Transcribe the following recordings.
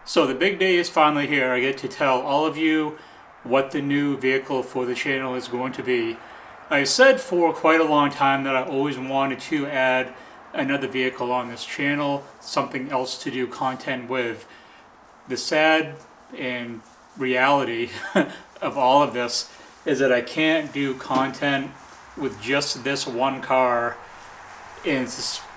So the big day is finally here. I get to tell all of you what the new vehicle for the channel is going to be. I said for quite a long time that I always wanted to add another vehicle on this channel, something else to do content with. The sad and reality of all of this is that I can't do content with just this one car and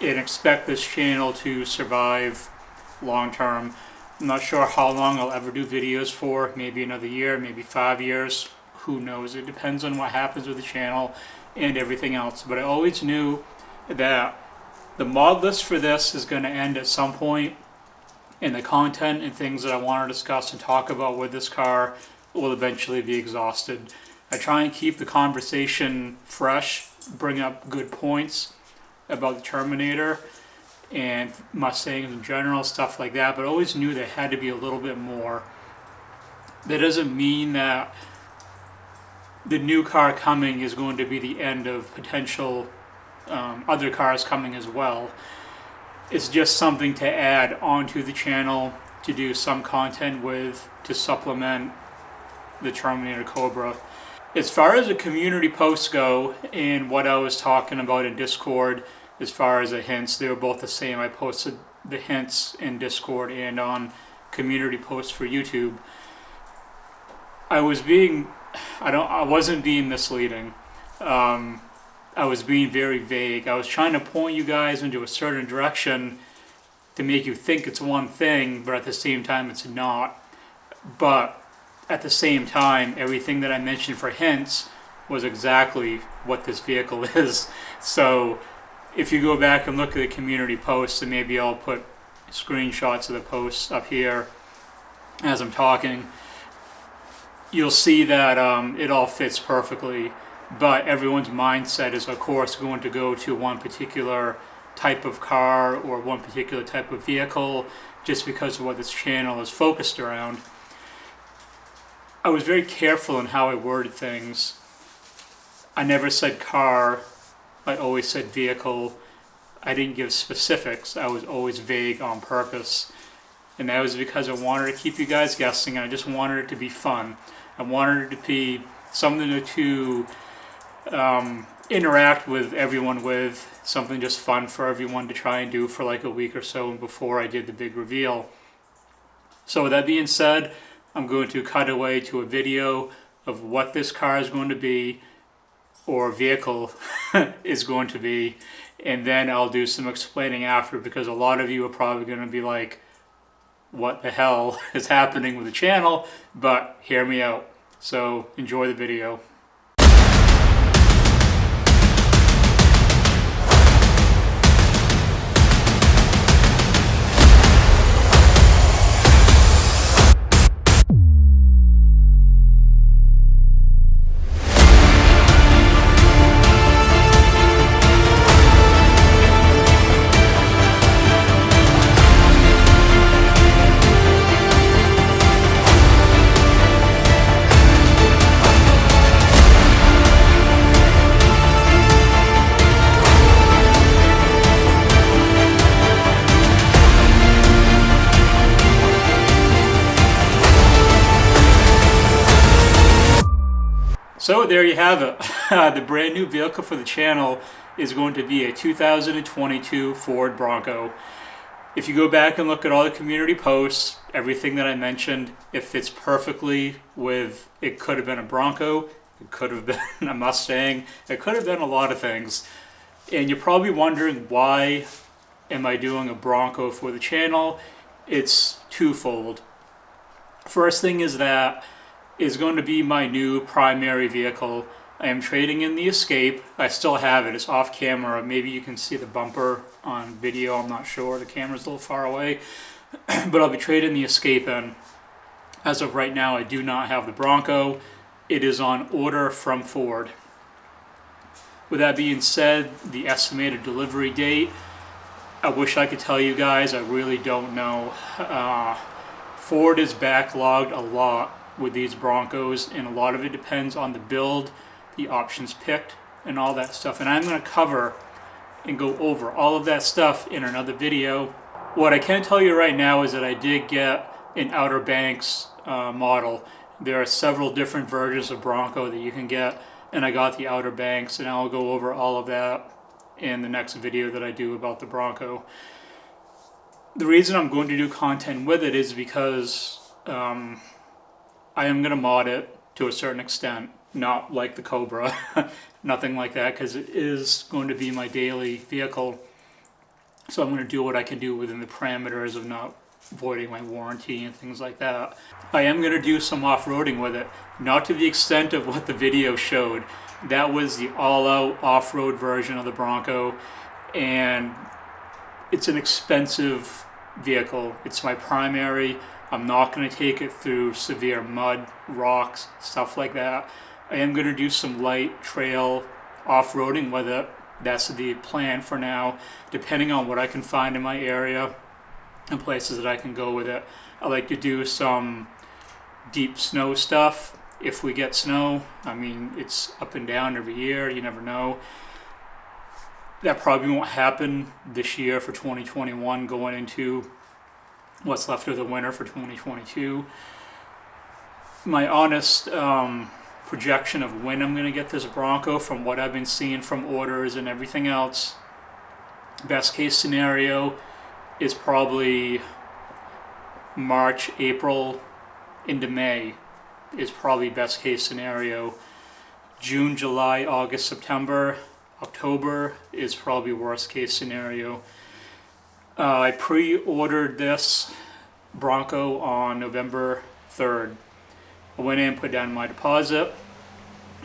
expect this channel to survive long term. I'm not sure how long I'll ever do videos for, maybe another year, maybe 5 years, who knows. It depends on what happens with the channel and everything else. But I always knew that the mod list for this is going to end at some point, and the content and things that I want to discuss and talk about with this car will eventually be exhausted. I try and keep the conversation fresh, bring up good points about the Terminator and Mustangs in general, stuff like that, but I always knew there had to be a little bit more. That doesn't mean that the new car coming is going to be the end of potential other cars coming as well. It's just something to add onto the channel to do some content with, to supplement the Terminator Cobra. As far as the community posts go and what I was talking about in Discord, as far as the hints, they were both the same. I posted the hints in Discord and on community posts for YouTube. I wasn't being misleading. I was being very vague. I was trying to point you guys into a certain direction to make you think it's one thing, but at the same time it's not. But at the same time, everything that I mentioned for hints was exactly what this vehicle is. So if you go back and look at the community posts, and maybe I'll put screenshots of the posts up here as I'm talking, you'll see that it all fits perfectly. But everyone's mindset is, of course, going to go to one particular type of car or one particular type of vehicle just because of what this channel is focused around. I was very careful in how I worded things. I never said car. I always said vehicle. I didn't give specifics. I was always vague on purpose. And that was because I wanted to keep you guys guessing. I just wanted it to be fun. I wanted it to be something to interact with everyone with, something just fun for everyone to try and do for like a week or so before I did the big reveal. So with that being said, I'm going to cut away to a video of what this car is going to be, or vehicle is going to be, and then I'll do some explaining after, because a lot of you are probably going to be like, what the hell is happening with the channel? But hear me out. So enjoy the video. So there you have it. The brand new vehicle for the channel is going to be a 2022 Ford Bronco. If you go back and look at all the community posts, everything that I mentioned, it fits perfectly with, it could have been a Bronco, it could have been a Mustang, it could have been a lot of things. And you're probably wondering, why am I doing a Bronco for the channel? It's twofold. First thing is that is going to be my new primary vehicle. I am trading in the Escape. I still have it. It's off camera. Maybe you can see the bumper on video. I'm not sure. The camera's a little far away. But I'll be trading the Escape in. As of right now, I do not have the Bronco. It is on order from Ford. With that being said, the estimated delivery date, I wish I could tell you guys. I really don't know. Ford is backlogged a lot with these Broncos, and a lot of it depends on the build, the options picked, and all that stuff. And I'm going to cover and go over all of that stuff in another video. What I can tell you right now is that I did get an Outer Banks model. There are several different versions of Bronco that you can get, and I got the Outer Banks, and I'll go over all of that in the next video that I do about the Bronco. The reason I'm going to do content with it is because I am going to mod it to a certain extent, not like the Cobra, nothing like that, because it is going to be my daily vehicle. So I'm going to do what I can do within the parameters of not voiding my warranty and things like that. I am going to do some off-roading with it, not to the extent of what the video showed. That was the all-out off-road version of the Bronco, and it's an expensive vehicle. It's my primary. I'm not going to take it through severe mud, rocks, stuff like that. I am going to do some light trail off-roading with it. That's the plan for now, depending on what I can find in my area and places that I can go with it. I like to do some deep snow stuff if we get snow. I mean, it's up and down every year, you never know. That probably won't happen this year for 2021, going into what's left of the winter for 2022. My honest projection of when I'm going to get this Bronco, from what I've been seeing from orders and everything else, best case scenario is probably March, April into May is probably best case scenario. June, July, August, September, October is probably worst case scenario. I pre-ordered this Bronco on November 3rd. I went in and put down my deposit.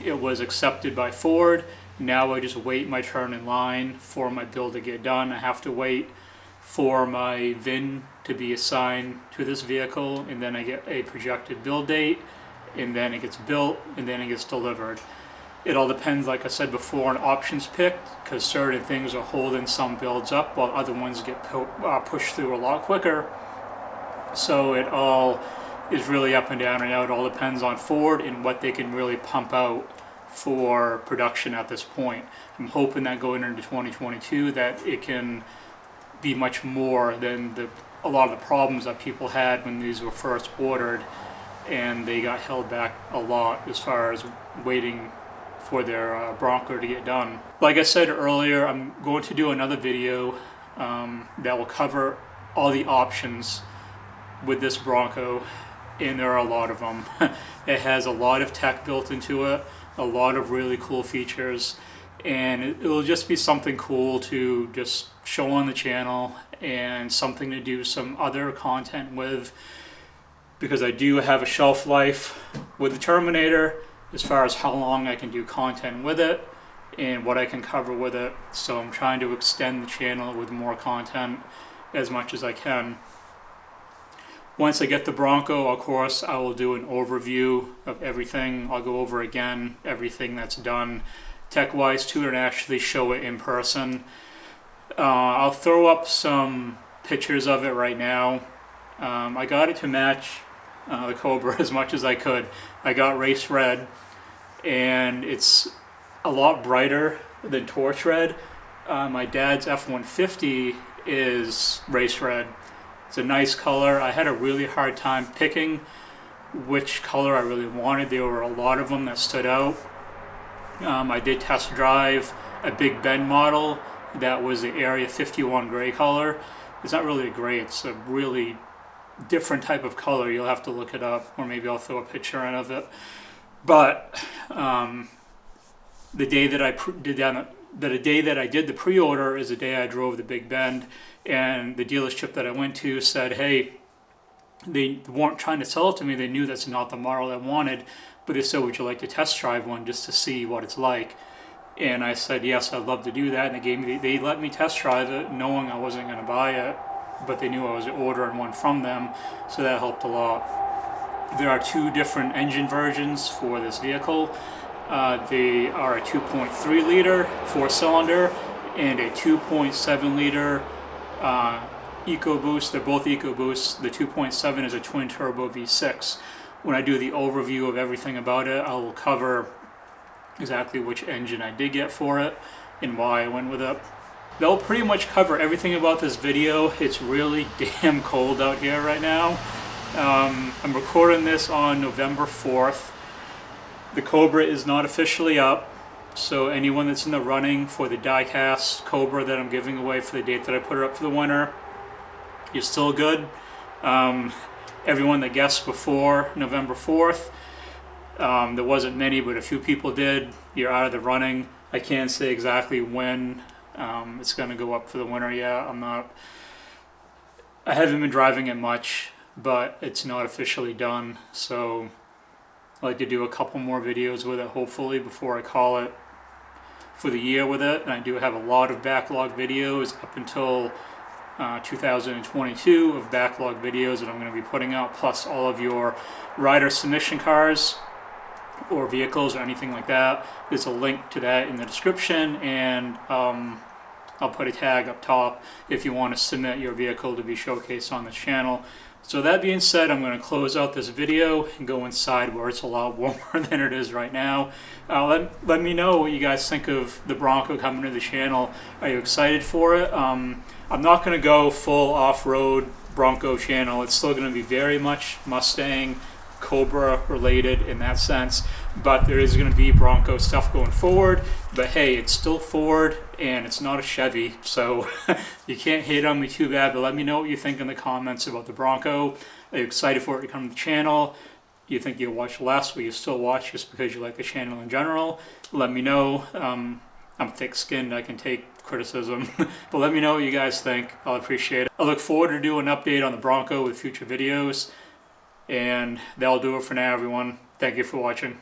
It was accepted by Ford. Now I just wait my turn in line for my bill to get done. I have to wait for my VIN to be assigned to this vehicle, and then I get a projected build date, and then it gets built, and then it gets delivered. It all depends, like I said before, on options picked, because certain things are holding some builds up while other ones get pushed through a lot quicker. So it all is really up and down right now. It all depends on Ford and what they can really pump out for production at this point. I'm hoping that going into 2022 that it can be much more than a lot of the problems that people had when these were first ordered, and they got held back a lot as far as waiting for their Bronco to get done. Like I said earlier, I'm going to do another video that will cover all the options with this Bronco, and there are a lot of them. It has a lot of tech built into it, a lot of really cool features, and it'll just be something cool to just show on the channel and something to do some other content with, because I do have a shelf life with the Terminator as far as how long I can do content with it and what I can cover with it. So I'm trying to extend the channel with more content as much as I can. Once I get the Bronco, of course, I will do an overview of everything. I'll go over again everything that's done tech-wise to it and actually show it in person. I'll throw up some pictures of it right now. I got it to match the Cobra as much as I could. I got race red, and it's a lot brighter than torch red. My dad's F-150 is race red. It's a nice color. I had a really hard time picking which color I really wanted. There were a lot of them that stood out. I did test drive a Big Bend model that was the Area 51 gray color. It's not really a gray, it's a really different type of color. You'll have to look it up, or maybe I'll throw a picture in of it. But the day that I did the pre-order is the day I drove the Big Bend, and the dealership that I went to said, hey, they weren't trying to sell it to me. They knew that's not the model I wanted, but they said, would you like to test drive one just to see what it's like? And I said, yes, I'd love to do that. And they let me test drive it, knowing I wasn't going to buy it, but they knew I was ordering one from them, so that helped a lot. There are two different engine versions for this vehicle. They are a 2.3 liter 4-cylinder and a 2.7 liter EcoBoost. They're both EcoBoosts. The 2.7 is a twin turbo V6. When I do the overview of everything about it, I will cover exactly which engine I did get for it and why I went with it. They'll pretty much cover everything about this video. It's really damn cold out here right now, I'm recording this on November 4th. The Cobra is not officially up, so anyone that's in the running for the die-cast Cobra that I'm giving away for the date that I put her up for the winter, you're still good. Everyone that guessed before November 4th, there wasn't many, but a few people did. You're out of the running. I can't say exactly when it's going to go up for the winter yet. I haven't been driving it much, but it's not officially done. So I'd like to do a couple more videos with it, hopefully, before I call it for the year with it. And I do have a lot of backlog videos up until 2022 of backlog videos that I'm going to be putting out, plus all of your rider submission cars or vehicles or anything like that. There's a link to that in the description, and I'll put a tag up top if you want to submit your vehicle to be showcased on this channel. So that being said, I'm going to close out this video and go inside where it's a lot warmer than it is right now. Let me know what you guys think of the Bronco coming to the channel. Are you excited for it? I'm not going to go full off-road Bronco channel. It's still going to be very much Mustang, Cobra related in that sense, but there is going to be Bronco stuff going forward. But hey, it's still Ford and it's not a Chevy, so you can't hate on me too bad. But let me know what you think in the comments about the Bronco. Are you excited for it to come to the channel? Do you think you'll watch less, but you still watch just because you like the channel in general? Let me know. I'm thick-skinned, I can take criticism, but let me know what you guys think. I'll appreciate it. I look forward to doing an update on the Bronco with future videos. And that'll do it for now, everyone. Thank you for watching.